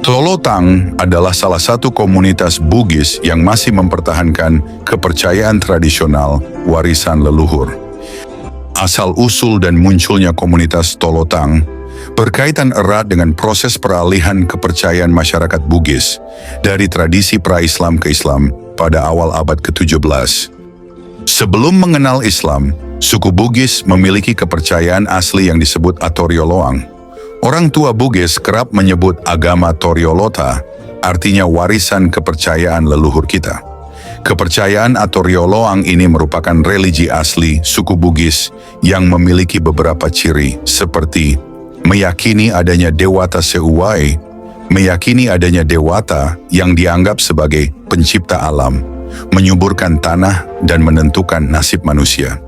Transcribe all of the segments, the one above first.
Tolotang adalah salah satu komunitas Bugis yang masih mempertahankan kepercayaan tradisional warisan leluhur. Asal-usul dan munculnya komunitas Tolotang berkaitan erat dengan proses peralihan kepercayaan masyarakat Bugis dari tradisi pra-Islam ke Islam pada awal abad ke-17. Sebelum mengenal Islam, suku Bugis memiliki kepercayaan asli yang disebut Atorioloang. Orang tua Bugis kerap menyebut agama Toriolota, artinya warisan kepercayaan leluhur kita. Kepercayaan Atorioloang ini merupakan religi asli suku Bugis yang memiliki beberapa ciri seperti meyakini adanya Dewata Seuwai, meyakini adanya Dewata yang dianggap sebagai pencipta alam, menyuburkan tanah dan menentukan nasib manusia.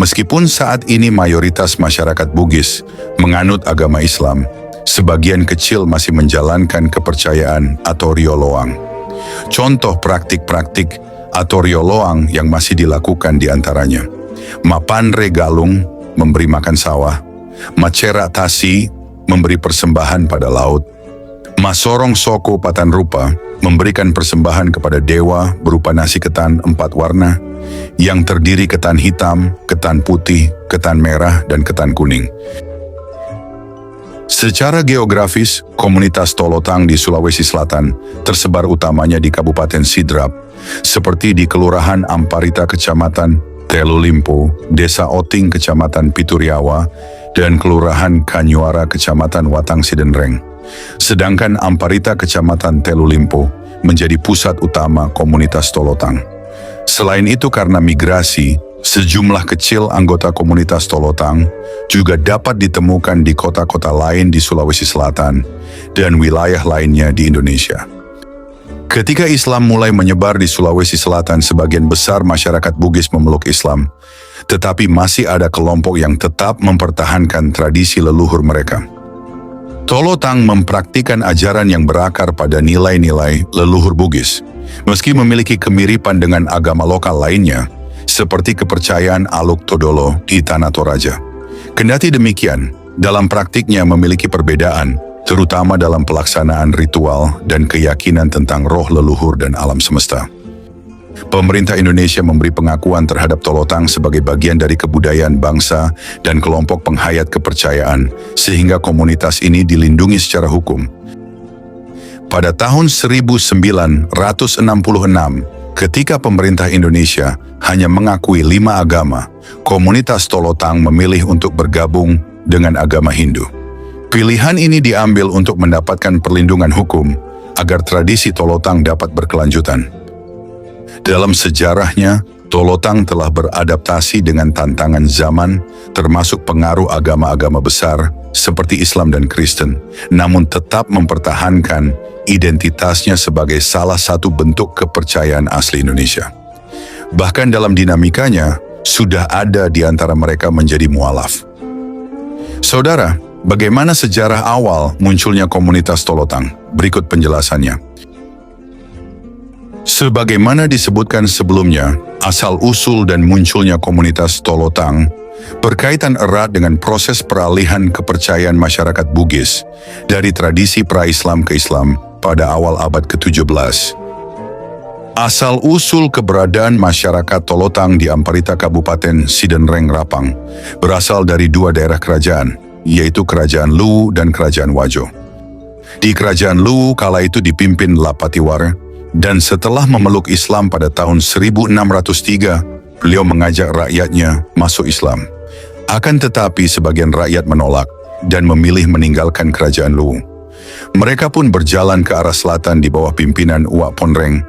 Meskipun saat ini mayoritas masyarakat Bugis menganut agama Islam, sebagian kecil masih menjalankan kepercayaan Atorioloang. Contoh praktik-praktik Atorioloang yang masih dilakukan diantaranya: Mapanre Galung, memberi makan sawah; Macera Tasi, memberi persembahan pada laut; Masorong Soko Patanrupa, memberikan persembahan kepada dewa berupa nasi ketan 4 warna, yang terdiri ketan hitam, ketan putih, ketan merah, dan ketan kuning. Secara geografis, komunitas Tolotang di Sulawesi Selatan tersebar utamanya di Kabupaten Sidrap, seperti di Kelurahan Amparita Kecamatan Telu Limpo, Desa Oting Kecamatan Pituriawa, dan Kelurahan Kanyuara Kecamatan Watang Sidenreng. Sedangkan Amparita Kecamatan Telu Limpo menjadi pusat utama komunitas Tolotang. Selain itu, karena migrasi, sejumlah kecil anggota komunitas Tolotang juga dapat ditemukan di kota-kota lain di Sulawesi Selatan dan wilayah lainnya di Indonesia. Ketika Islam mulai menyebar di Sulawesi Selatan, sebagian besar masyarakat Bugis memeluk Islam, tetapi masih ada kelompok yang tetap mempertahankan tradisi leluhur mereka. Tolotang mempraktikkan ajaran yang berakar pada nilai-nilai leluhur Bugis, meski memiliki kemiripan dengan agama lokal lainnya, seperti kepercayaan Aluk Todolo di Tanah Toraja. Kendati demikian, dalam praktiknya memiliki perbedaan, terutama dalam pelaksanaan ritual dan keyakinan tentang roh leluhur dan alam semesta. Pemerintah Indonesia memberi pengakuan terhadap Tolotang sebagai bagian dari kebudayaan bangsa dan kelompok penghayat kepercayaan, sehingga komunitas ini dilindungi secara hukum. Pada tahun 1966, ketika pemerintah Indonesia hanya mengakui 5 agama, komunitas Tolotang memilih untuk bergabung dengan agama Hindu. Pilihan ini diambil untuk mendapatkan perlindungan hukum agar tradisi Tolotang dapat berkelanjutan. Dalam sejarahnya, Tolotang telah beradaptasi dengan tantangan zaman, termasuk pengaruh agama-agama besar seperti Islam dan Kristen, namun tetap mempertahankan identitasnya sebagai salah satu bentuk kepercayaan asli Indonesia. Bahkan dalam dinamikanya, sudah ada di antara mereka menjadi mualaf. Saudara, bagaimana sejarah awal munculnya komunitas Tolotang? Berikut penjelasannya. Sebagaimana disebutkan sebelumnya, asal-usul dan munculnya komunitas Tolotang berkaitan erat dengan proses peralihan kepercayaan masyarakat Bugis dari tradisi pra-Islam ke Islam pada awal abad ke-17. Asal-usul keberadaan masyarakat Tolotang di Amparita Kabupaten Sidenreng Rapang berasal dari 2 daerah kerajaan, yaitu Kerajaan Luwu dan Kerajaan Wajo. Di Kerajaan Luwu kala itu dipimpin Lapatiwar, dan setelah memeluk Islam pada tahun 1603, beliau mengajak rakyatnya masuk Islam. Akan tetapi sebagian rakyat menolak dan memilih meninggalkan Kerajaan Luwu. Mereka pun berjalan ke arah selatan di bawah pimpinan Uwak Ponreng.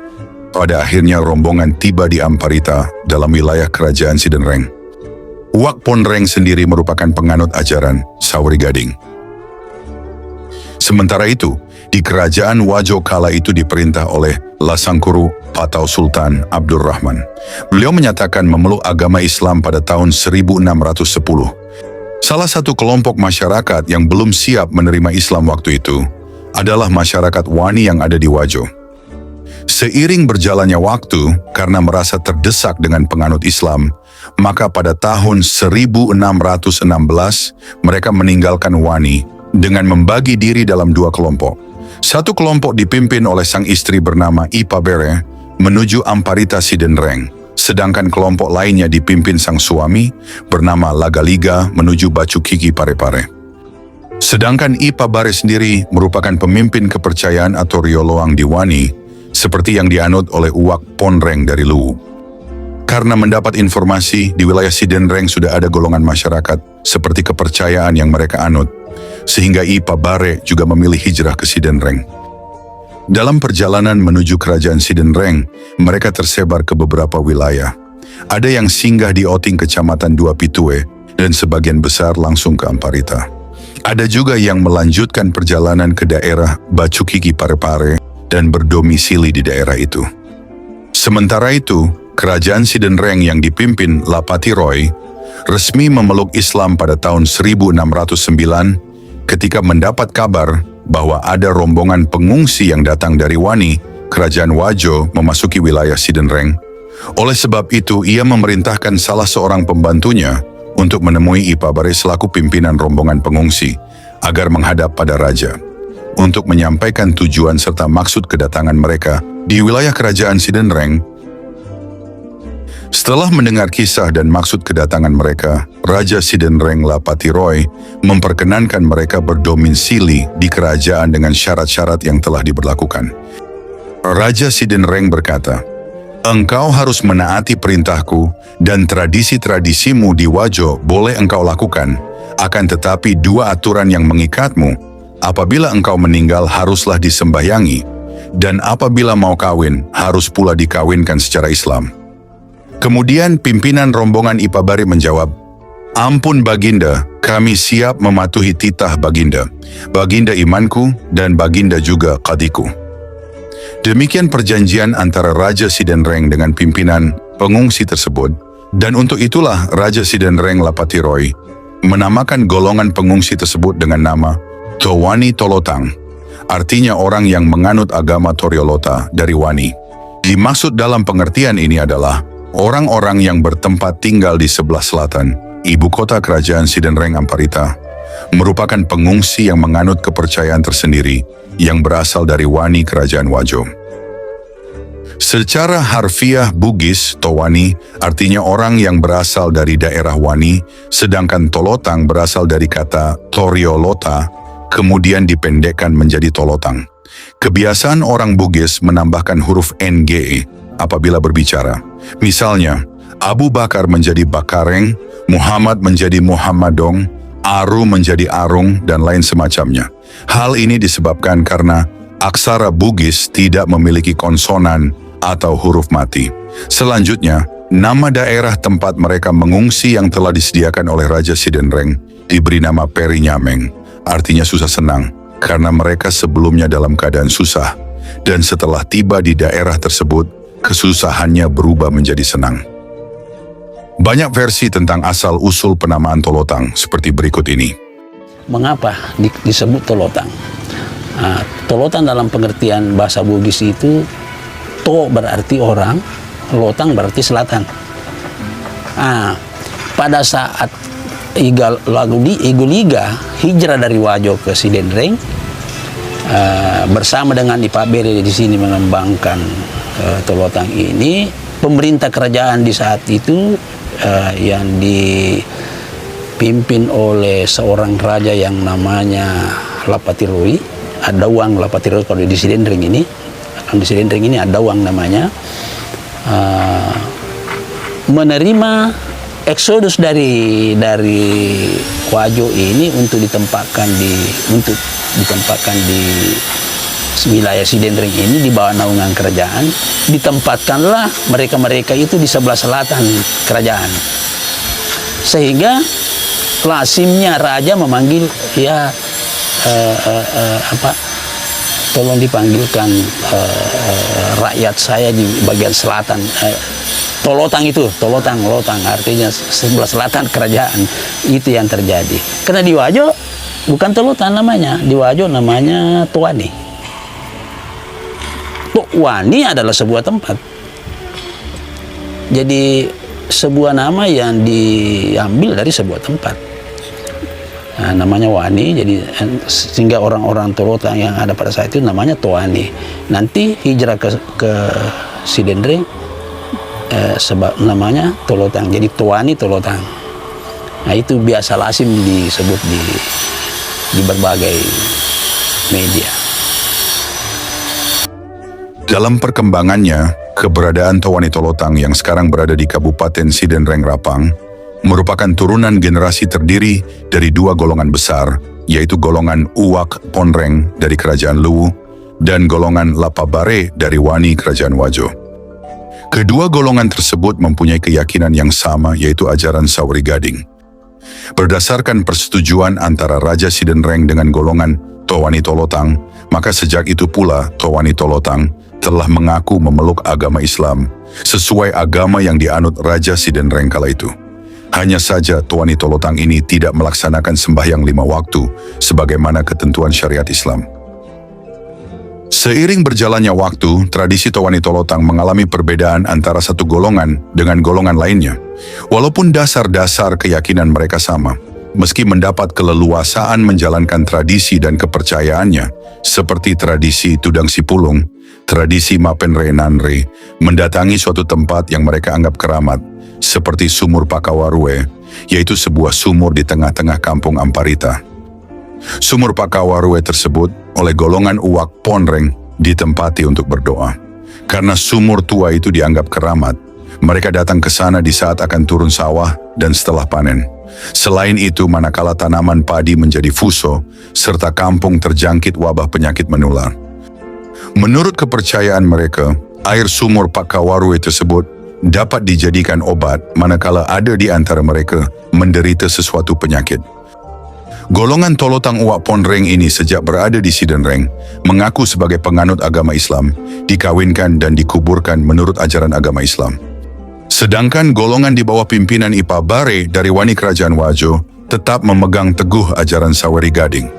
Pada akhirnya rombongan tiba di Amparita dalam wilayah Kerajaan Sidenreng. Uwak Ponreng sendiri merupakan penganut ajaran Sauri Gading. Sementara itu, di Kerajaan Wajo kala itu diperintah oleh Lasangkuru Patau Sultan Abdurrahman. Beliau menyatakan memeluk agama Islam pada tahun 1610. Salah satu kelompok masyarakat yang belum siap menerima Islam waktu itu adalah masyarakat Wani yang ada di Wajo. Seiring berjalannya waktu, karena merasa terdesak dengan penganut Islam, maka pada tahun 1616 mereka meninggalkan Wani dengan membagi diri dalam 2 kelompok. Satu kelompok dipimpin oleh sang istri bernama Ipabere menuju Amparita Sidenreng, sedangkan kelompok lainnya dipimpin sang suami bernama Lagaliga menuju Bacukiki Parepare. Sedangkan Ipabare sendiri merupakan pemimpin kepercayaan atau Rioloang di Wani, seperti yang dianut oleh Uwak Ponreng dari Luwu. Karena mendapat informasi di wilayah Sidenreng sudah ada golongan masyarakat seperti kepercayaan yang mereka anut, sehingga Ipabare juga memilih hijrah ke Sidenreng. Dalam perjalanan menuju kerajaan Sidenreng, mereka tersebar ke beberapa wilayah. Ada yang singgah di Oting Kecamatan Dua Pitue dan sebagian besar langsung ke Amparita. Ada juga yang melanjutkan perjalanan ke daerah Bacukiki Parepare dan berdomisili di daerah itu. Sementara itu, kerajaan Sidenreng yang dipimpin Lapati Roy resmi memeluk Islam pada tahun 1609 ketika mendapat kabar bahwa ada rombongan pengungsi yang datang dari Wani, kerajaan Wajo memasuki wilayah Sidenreng. Oleh sebab itu, ia memerintahkan salah seorang pembantunya untuk menemui Ipabare selaku pimpinan rombongan pengungsi agar menghadap pada raja untuk menyampaikan tujuan serta maksud kedatangan mereka di wilayah kerajaan Sidenreng. Setelah mendengar kisah dan maksud kedatangan mereka, Raja Sidenreng Lapati Roy memperkenankan mereka berdomisili di kerajaan dengan syarat-syarat yang telah diberlakukan. Raja Sidenreng berkata, "Engkau harus menaati perintahku dan tradisi-tradisimu di Wajo boleh engkau lakukan, akan tetapi dua aturan yang mengikatmu, apabila engkau meninggal haruslah disembahyangi, dan apabila mau kawin harus pula dikawinkan secara Islam." Kemudian pimpinan rombongan Ipabare menjawab, "Ampun Baginda, kami siap mematuhi titah Baginda. Baginda imanku dan Baginda juga qadiku." Demikian perjanjian antara Raja Sidenreng dengan pimpinan pengungsi tersebut, dan untuk itulah Raja Sidenreng Lapati Roy menamakan golongan pengungsi tersebut dengan nama Towani Tolotang, artinya orang yang menganut agama Toriolota dari Wani. Dimaksud dalam pengertian ini adalah orang-orang yang bertempat tinggal di sebelah selatan, ibu kota kerajaan Sidenreng Amparita, merupakan pengungsi yang menganut kepercayaan tersendiri yang berasal dari Wani kerajaan Wajo. Secara harfiah Bugis, Towani artinya orang yang berasal dari daerah Wani, sedangkan Tolotang berasal dari kata Toriolota, kemudian dipendekkan menjadi Tolotang. Kebiasaan orang Bugis menambahkan huruf NGE apabila berbicara. Misalnya, Abu Bakar menjadi Bakareng, Muhammad menjadi Muhammadong, Aru menjadi Arung, dan lain semacamnya. Hal ini disebabkan karena aksara Bugis tidak memiliki konsonan atau huruf mati. Selanjutnya, nama daerah tempat mereka mengungsi yang telah disediakan oleh Raja Sidenreng diberi nama Perinyameng, artinya susah senang, karena mereka sebelumnya dalam keadaan susah, dan setelah tiba di daerah tersebut, kesusahannya berubah menjadi senang. Banyak versi tentang asal-usul penamaan Tolotang seperti berikut ini. Mengapa disebut Tolotang? Tolotang dalam pengertian bahasa Bugis itu, To berarti orang, Lotang berarti selatan. Pada saat Iga Liga hijrah dari Wajo ke Sidenreng, bersama dengan Ipabere di sini mengembangkan Tolotang ini, pemerintah kerajaan di saat itu yang dipimpin oleh seorang raja yang namanya Lapati Roy, Adawang Lapati Roy kalau di Sidenreng ini. Di Sidenreng ini Adawang namanya, menerima eksodus dari Wajo ini untuk ditempatkan di wilayah Sidenreng ini di bawah naungan kerajaan. Ditempatkanlah mereka itu di sebelah selatan kerajaan, sehingga lazimnya raja memanggil tolong dipanggilkan rakyat saya di bagian selatan. Lotang artinya sebelah selatan kerajaan. Itu yang terjadi. Karena di Wajo bukan Tolotang namanya, di Wajo namanya Towani. Towani adalah sebuah tempat. Jadi sebuah nama yang diambil dari sebuah tempat. namanya Wani, jadi sehingga orang-orang Tolotang yang ada pada saat itu namanya Toani. Nanti hijrah ke Sidendreng, sebab namanya Tolotang, jadi Toani Tolotang. Nah itu biasa lazim disebut di berbagai media. Dalam perkembangannya, keberadaan Towani Tolotang yang sekarang berada di Kabupaten Sidendreng Rapang merupakan turunan generasi terdiri dari dua golongan besar, yaitu golongan Uwak Ponreng dari Kerajaan Luwu dan golongan Lapabare dari Wani Kerajaan Wajo. Kedua golongan tersebut mempunyai keyakinan yang sama, yaitu ajaran Saweri Gading. Berdasarkan persetujuan antara Raja Sidendreng dengan golongan Towani Tolotang, maka sejak itu pula Towani Tolotang telah mengaku memeluk agama Islam sesuai agama yang dianut Raja Sidendreng kala itu. Hanya saja Towani Tolotang ini tidak melaksanakan sembahyang 5 waktu sebagaimana ketentuan syariat Islam. Seiring berjalannya waktu, tradisi Towani Tolotang mengalami perbedaan antara satu golongan dengan golongan lainnya. Walaupun dasar-dasar keyakinan mereka sama, meski mendapat keleluasaan menjalankan tradisi dan kepercayaannya, seperti tradisi Tudang Sipulung, tradisi Mapenre Nanre, mendatangi suatu tempat yang mereka anggap keramat, seperti Sumur Pakawarue, yaitu sebuah sumur di tengah-tengah kampung Amparita. Sumur Pakawarue tersebut oleh golongan Uwak Ponreng ditempati untuk berdoa. Karena sumur tua itu dianggap keramat, mereka datang ke sana di saat akan turun sawah dan setelah panen. Selain itu, manakala tanaman padi menjadi fuso, serta kampung terjangkit wabah penyakit menular. Menurut kepercayaan mereka, air sumur Pakawarue tersebut dapat dijadikan obat manakala ada di antara mereka menderita sesuatu penyakit. Golongan Tolotang Uwak Ponreng ini sejak berada di Sidendreng mengaku sebagai penganut agama Islam, dikawinkan dan dikuburkan menurut ajaran agama Islam. Sedangkan golongan di bawah pimpinan Ipa Bare dari Wani Kerajaan Wajo tetap memegang teguh ajaran Saweri Gading.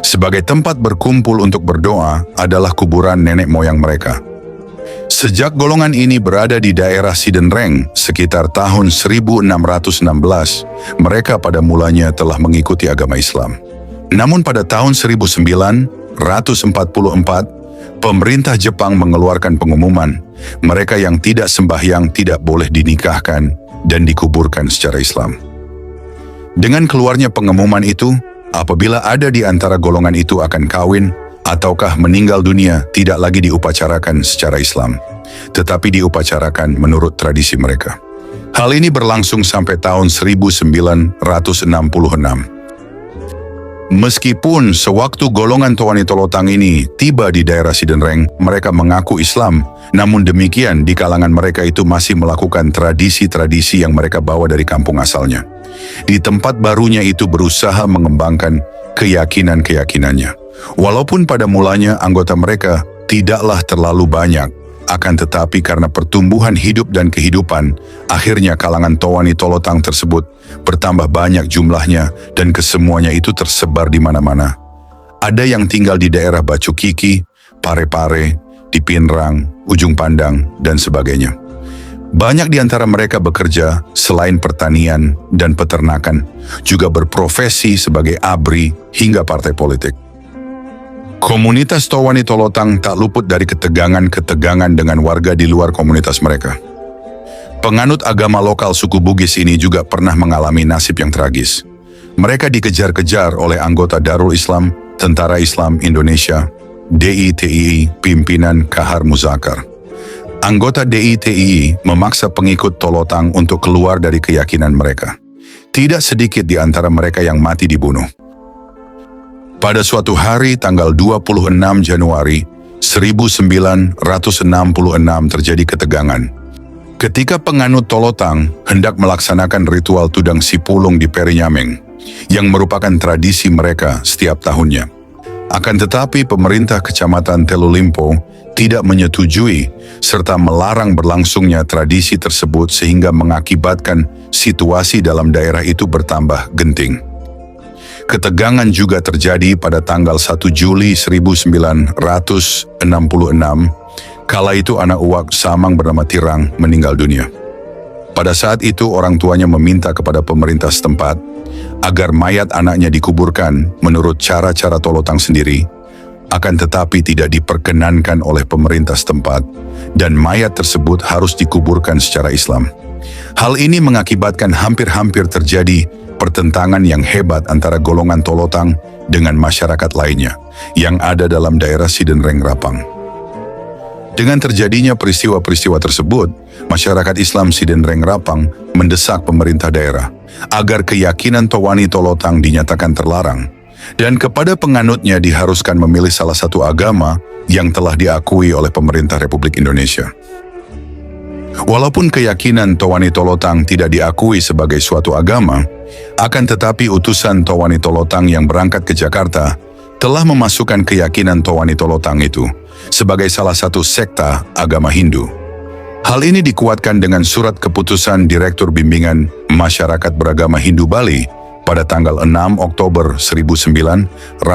Sebagai tempat berkumpul untuk berdoa adalah kuburan nenek moyang mereka. Sejak golongan ini berada di daerah Sidendreng sekitar tahun 1616, mereka pada mulanya telah mengikuti agama Islam. Namun pada tahun 1944, pemerintah Jepang mengeluarkan pengumuman, mereka yang tidak sembahyang tidak boleh dinikahkan dan dikuburkan secara Islam. Dengan keluarnya pengumuman itu, apabila ada di antara golongan itu akan kawin, ataukah meninggal dunia tidak lagi diupacarakan secara Islam, tetapi diupacarakan menurut tradisi mereka. Hal ini berlangsung sampai tahun 1966. Meskipun sewaktu golongan Towani Tolotang ini tiba di daerah Sidendreng, mereka mengaku Islam, namun demikian di kalangan mereka itu masih melakukan tradisi-tradisi yang mereka bawa dari kampung asalnya. Di tempat barunya itu berusaha mengembangkan keyakinan-keyakinannya. Walaupun pada mulanya anggota mereka tidaklah terlalu banyak, akan tetapi karena pertumbuhan hidup dan kehidupan, akhirnya kalangan Towani Tolotang tersebut bertambah banyak jumlahnya dan kesemuanya itu tersebar di mana-mana. Ada yang tinggal di daerah Bacukiki, Parepare, di Pinrang, Ujung Pandang, dan sebagainya. Banyak di antara mereka bekerja selain pertanian dan peternakan, juga berprofesi sebagai abri hingga partai politik. Komunitas Towani Tolotang tak luput dari ketegangan-ketegangan dengan warga di luar komunitas mereka. Penganut agama lokal suku Bugis ini juga pernah mengalami nasib yang tragis. Mereka dikejar-kejar oleh anggota Darul Islam, Tentara Islam Indonesia, DITII, pimpinan Kahar Muzakar. Anggota DITII memaksa pengikut Tolotang untuk keluar dari keyakinan mereka. Tidak sedikit di antara mereka yang mati dibunuh. Pada suatu hari tanggal 26 Januari 1966 terjadi ketegangan. Ketika penganut Tolotang hendak melaksanakan ritual Tudang Sipulung di Perinyameng, yang merupakan tradisi mereka setiap tahunnya. Akan tetapi pemerintah Kecamatan Telulimpo tidak menyetujui serta melarang berlangsungnya tradisi tersebut sehingga mengakibatkan situasi dalam daerah itu bertambah genting. Ketegangan juga terjadi pada tanggal 1 Juli 1966, kala itu anak Uwak Samang bernama Tirang meninggal dunia. Pada saat itu orang tuanya meminta kepada pemerintah setempat agar mayat anaknya dikuburkan menurut cara-cara Tolotang sendiri, akan tetapi tidak diperkenankan oleh pemerintah setempat, dan mayat tersebut harus dikuburkan secara Islam. Hal ini mengakibatkan hampir-hampir terjadi pertentangan yang hebat antara golongan Tolotang dengan masyarakat lainnya yang ada dalam daerah Sidenreng Rapang. Dengan terjadinya peristiwa-peristiwa tersebut, masyarakat Islam Sidenreng Rapang mendesak pemerintah daerah agar keyakinan Towani Tolotang dinyatakan terlarang, dan kepada penganutnya diharuskan memilih salah satu agama yang telah diakui oleh pemerintah Republik Indonesia. Walaupun keyakinan Towani Tolotang tidak diakui sebagai suatu agama, akan tetapi utusan Towani Tolotang yang berangkat ke Jakarta telah memasukkan keyakinan Towani Tolotang itu sebagai salah satu sekta agama Hindu. Hal ini dikuatkan dengan surat keputusan Direktur Bimbingan Masyarakat Beragama Hindu Bali pada tanggal 6 Oktober 1966.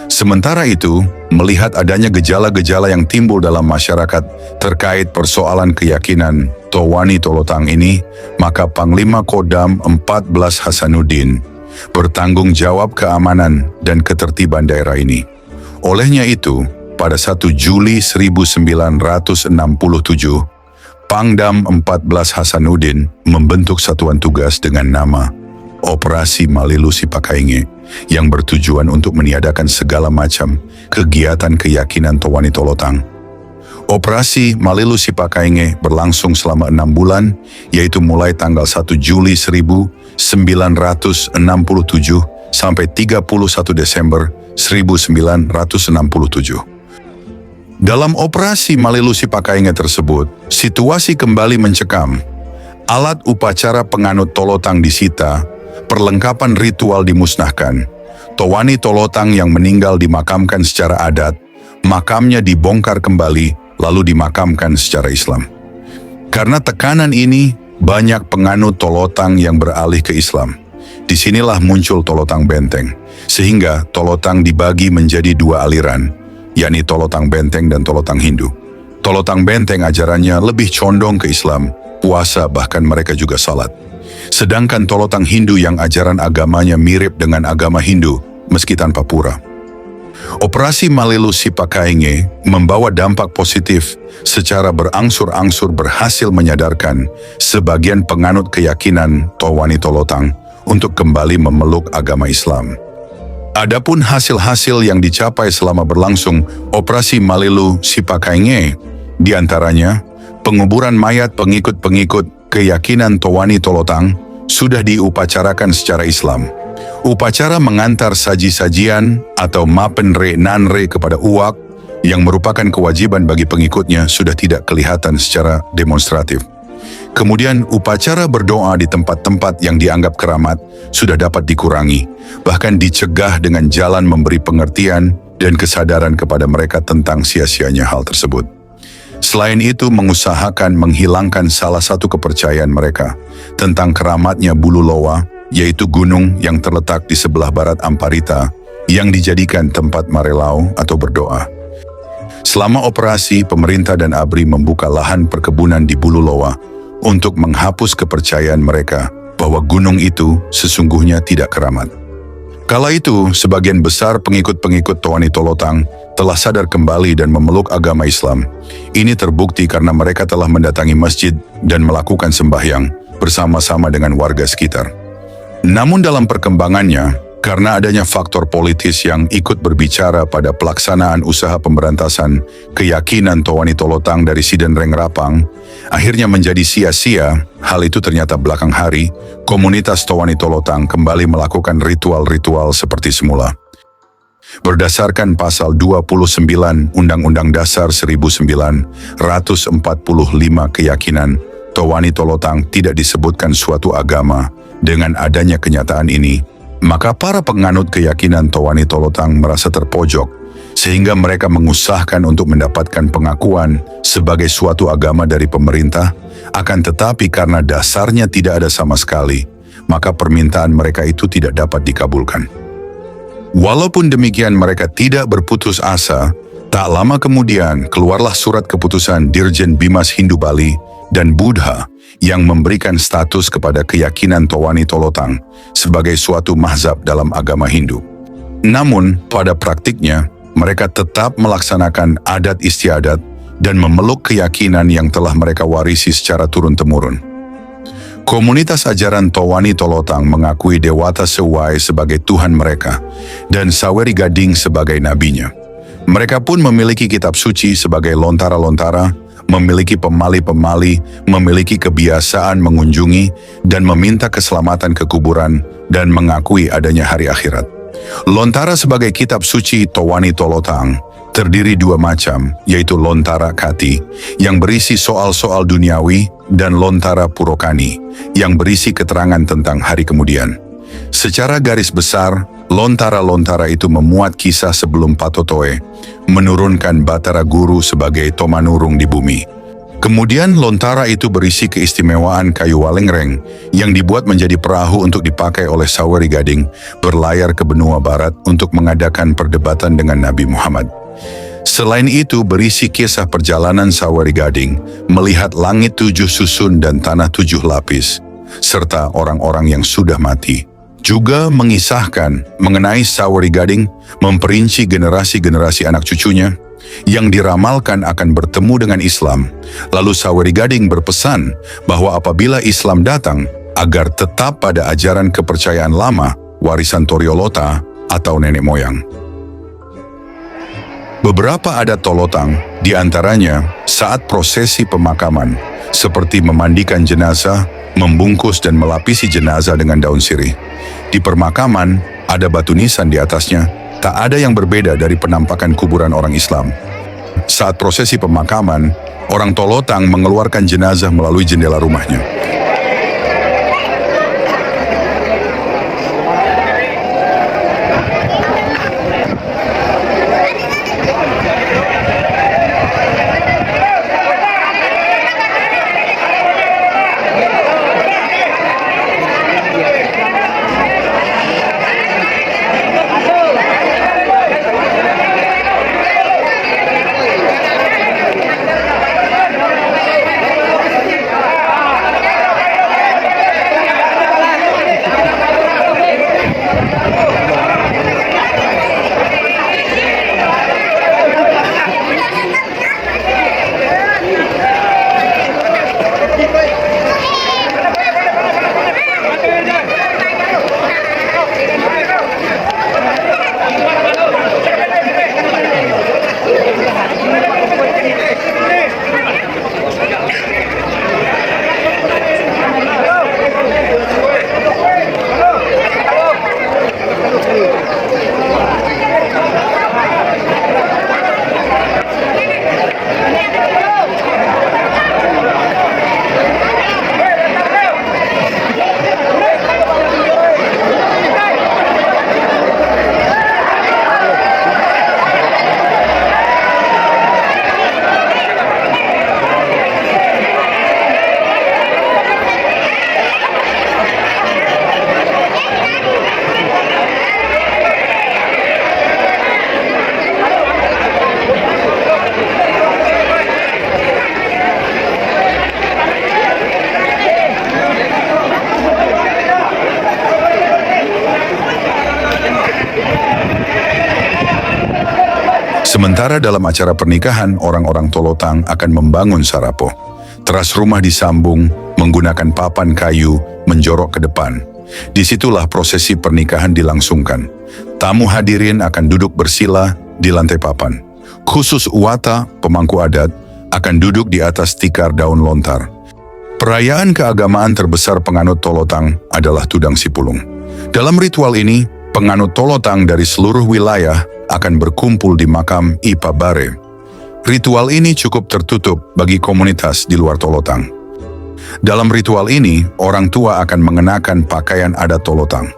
Sementara itu, melihat adanya gejala-gejala yang timbul dalam masyarakat terkait persoalan keyakinan Towani Tolotang ini, maka Panglima Kodam 14 Hasanuddin bertanggung jawab keamanan dan ketertiban daerah ini. Olehnya itu, pada 1 Juli 1967, Pangdam 14 Hasanuddin membentuk satuan tugas dengan nama Operasi Malilu Sipakainge yang bertujuan untuk meniadakan segala macam kegiatan keyakinan Towani Tolotang. Operasi Malilu Sipakainge berlangsung selama 6 bulan, yaitu mulai tanggal 1 Juli 1967 sampai 31 Desember 1967. Dalam operasi Malilu Sipakainge tersebut, situasi kembali mencekam. Alat upacara penganut Tolotang disita, perlengkapan ritual dimusnahkan. Towani Tolotang yang meninggal dimakamkan secara adat, makamnya dibongkar kembali lalu dimakamkan secara Islam. Karena tekanan ini, banyak penganut Tolotang yang beralih ke Islam. Disinilah muncul Tolotang Benteng, sehingga Tolotang dibagi menjadi dua aliran, yakni Tolotang Benteng dan Tolotang Hindu. Tolotang Benteng ajarannya lebih condong ke Islam, puasa, bahkan mereka juga salat. Sedangkan Tolotang Hindu yang ajaran agamanya mirip dengan agama Hindu, meski tanpa pura. Operasi Malilu Sipakainge membawa dampak positif secara berangsur-angsur berhasil menyadarkan sebagian penganut keyakinan Towani Tolotang untuk kembali memeluk agama Islam. Adapun hasil-hasil yang dicapai selama berlangsung Operasi Malilu Sipakainge, diantaranya penguburan mayat pengikut-pengikut keyakinan Towani Tolotang sudah diupacarakan secara Islam. Upacara mengantar saji-sajian atau mapenre nanre kepada uwak yang merupakan kewajiban bagi pengikutnya sudah tidak kelihatan secara demonstratif. Kemudian upacara berdoa di tempat-tempat yang dianggap keramat sudah dapat dikurangi, bahkan dicegah dengan jalan memberi pengertian dan kesadaran kepada mereka tentang sia-sianya hal tersebut. Selain itu, mengusahakan menghilangkan salah satu kepercayaan mereka tentang keramatnya Bulu Loa, yaitu gunung yang terletak di sebelah barat Amparita yang dijadikan tempat marelau atau berdoa. Selama operasi, pemerintah dan ABRI membuka lahan perkebunan di Bulu Loa untuk menghapus kepercayaan mereka bahwa gunung itu sesungguhnya tidak keramat. Kala itu, sebagian besar pengikut-pengikut Towani Tolotang telah sadar kembali dan memeluk agama Islam. Ini terbukti karena mereka telah mendatangi masjid dan melakukan sembahyang bersama-sama dengan warga sekitar. Namun dalam perkembangannya, karena adanya faktor politis yang ikut berbicara pada pelaksanaan usaha pemberantasan keyakinan Towani Tolotang dari Sidenreng Rapang, akhirnya menjadi sia-sia. Hal itu ternyata belakang hari, komunitas Towani Tolotang kembali melakukan ritual-ritual seperti semula. Berdasarkan pasal 29 Undang-Undang Dasar 1945 keyakinan Towani Tolotang tidak disebutkan suatu agama. Dengan adanya kenyataan ini, maka para penganut keyakinan Towani Tolotang merasa terpojok, sehingga mereka mengusahakan untuk mendapatkan pengakuan sebagai suatu agama dari pemerintah, akan tetapi karena dasarnya tidak ada sama sekali, maka permintaan mereka itu tidak dapat dikabulkan. Walaupun demikian, mereka tidak berputus asa. Tak lama kemudian, keluarlah surat keputusan Dirjen Bimas Hindu Bali dan Buddha yang memberikan status kepada keyakinan Towani Tolotang sebagai suatu mazhab dalam agama Hindu. Namun, pada praktiknya, mereka tetap melaksanakan adat istiadat dan memeluk keyakinan yang telah mereka warisi secara turun-temurun. Komunitas ajaran Towani Tolotang mengakui Dewata Sewai sebagai Tuhan mereka dan Saweri Gading sebagai nabinya. Mereka pun memiliki kitab suci sebagai lontara-lontara, memiliki pemali-pemali, memiliki kebiasaan mengunjungi dan meminta keselamatan ke kuburan dan mengakui adanya hari akhirat. Lontara sebagai kitab suci Towani Tolotang terdiri dua macam, yaitu Lontara Kati yang berisi soal-soal duniawi dan Lontara Purokani yang berisi keterangan tentang hari kemudian. Secara garis besar, lontara-lontara itu memuat kisah sebelum Patotoe menurunkan Batara Guru sebagai Tomanurung di bumi. Kemudian lontara itu berisi keistimewaan kayu walengreng yang dibuat menjadi perahu untuk dipakai oleh Saweri Gading berlayar ke benua barat untuk mengadakan perdebatan dengan Nabi Muhammad. Selain itu berisi kisah perjalanan Saweri Gading melihat langit 7 susun dan tanah 7 lapis, serta orang-orang yang sudah mati. Juga mengisahkan mengenai Saweri Gading memperinci generasi-generasi anak cucunya yang diramalkan akan bertemu dengan Islam. Lalu Saweri Gading berpesan bahwa apabila Islam datang, agar tetap pada ajaran kepercayaan lama, warisan Toriolota atau nenek moyang. Beberapa adat Tolotang, diantaranya saat prosesi pemakaman, seperti memandikan jenazah, membungkus dan melapisi jenazah dengan daun sirih. Di permakaman, ada batu nisan di atasnya, tak ada yang berbeda dari penampakan kuburan orang Islam. Saat prosesi pemakaman, orang Tolotang mengeluarkan jenazah melalui jendela rumahnya. Sementara dalam acara pernikahan, orang-orang Tolotang akan membangun sarapo. Teras rumah disambung menggunakan papan kayu menjorok ke depan. Disitulah prosesi pernikahan dilangsungkan. Tamu hadirin akan duduk bersila di lantai papan. Khusus Uwata, pemangku adat, akan duduk di atas tikar daun lontar. Perayaan keagamaan terbesar penganut Tolotang adalah Tudang Sipulung. Dalam ritual ini, penganut Tolotang dari seluruh wilayah akan berkumpul di makam Ipa Bare. Ritual ini cukup tertutup bagi komunitas di luar Tolotang. Dalam ritual ini, orang tua akan mengenakan pakaian adat Tolotang.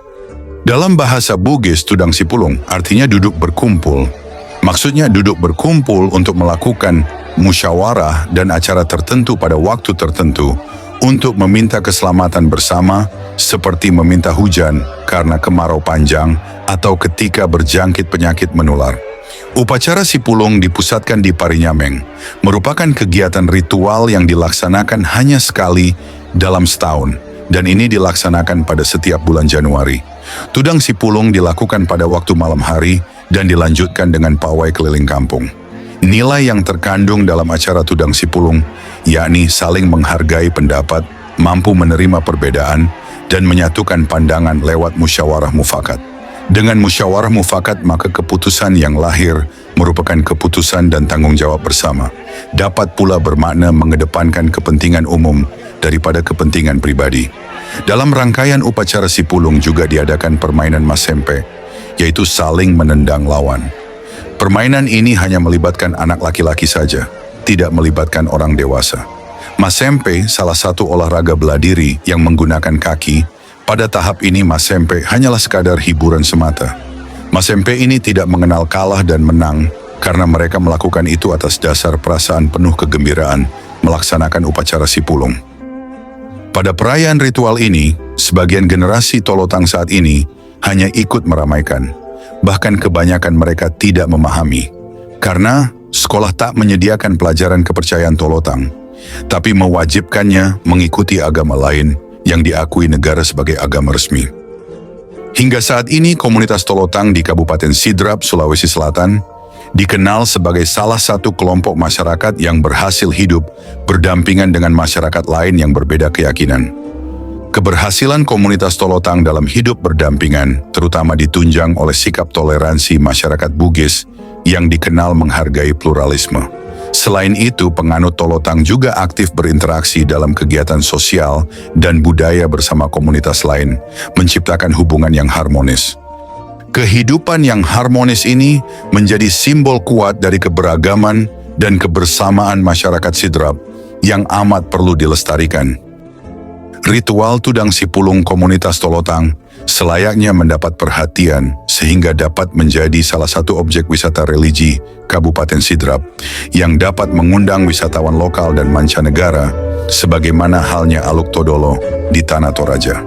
Dalam bahasa Bugis, Tudang Sipulung artinya duduk berkumpul. Maksudnya duduk berkumpul untuk melakukan musyawarah dan acara tertentu pada waktu tertentu untuk meminta keselamatan bersama, seperti meminta hujan karena kemarau panjang atau ketika berjangkit penyakit menular. Upacara Sipulung dipusatkan di Parinyameng, merupakan kegiatan ritual yang dilaksanakan hanya sekali dalam setahun, dan ini dilaksanakan pada setiap bulan Januari. Tudang Sipulung dilakukan pada waktu malam hari dan dilanjutkan dengan pawai keliling kampung. Nilai yang terkandung dalam acara Tudang Sipulung, yakni saling menghargai pendapat, mampu menerima perbedaan, dan menyatukan pandangan lewat musyawarah mufakat. Dengan musyawarah mufakat, maka keputusan yang lahir merupakan keputusan dan tanggung jawab bersama. Dapat pula bermakna mengedepankan kepentingan umum daripada kepentingan pribadi. Dalam rangkaian upacara Sipulung juga diadakan permainan masempe, yaitu saling menendang lawan. Permainan ini hanya melibatkan anak laki-laki saja, tidak melibatkan orang dewasa. Masempe salah satu olahraga bela diri yang menggunakan kaki. Pada tahap ini masempe hanyalah sekadar hiburan semata. Masempe ini tidak mengenal kalah dan menang karena mereka melakukan itu atas dasar perasaan penuh kegembiraan melaksanakan upacara Sipulung. Pada perayaan ritual ini, sebagian generasi Tolotang saat ini hanya ikut meramaikan. Bahkan kebanyakan mereka tidak memahami. Karena sekolah tak menyediakan pelajaran kepercayaan Tolotang, tapi mewajibkannya mengikuti agama lain yang diakui negara sebagai agama resmi. Hingga saat ini, komunitas Tolotang di Kabupaten Sidrap, Sulawesi Selatan, dikenal sebagai salah satu kelompok masyarakat yang berhasil hidup berdampingan dengan masyarakat lain yang berbeda keyakinan. Keberhasilan komunitas Tolotang dalam hidup berdampingan terutama ditunjang oleh sikap toleransi masyarakat Bugis yang dikenal menghargai pluralisme. Selain itu, penganut Tolotang juga aktif berinteraksi dalam kegiatan sosial dan budaya bersama komunitas lain, menciptakan hubungan yang harmonis. Kehidupan yang harmonis ini menjadi simbol kuat dari keberagaman dan kebersamaan masyarakat Sidrap yang amat perlu dilestarikan. Ritual Tudang Sipulung komunitas Tolotang selayaknya mendapat perhatian sehingga dapat menjadi salah satu objek wisata religi Kabupaten Sidrap yang dapat mengundang wisatawan lokal dan mancanegara sebagaimana halnya Aluk Todolo di Tanah Toraja.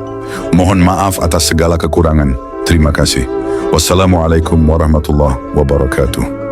Mohon maaf atas segala kekurangan. Terima kasih. Wassalamualaikum warahmatullahi wabarakatuh.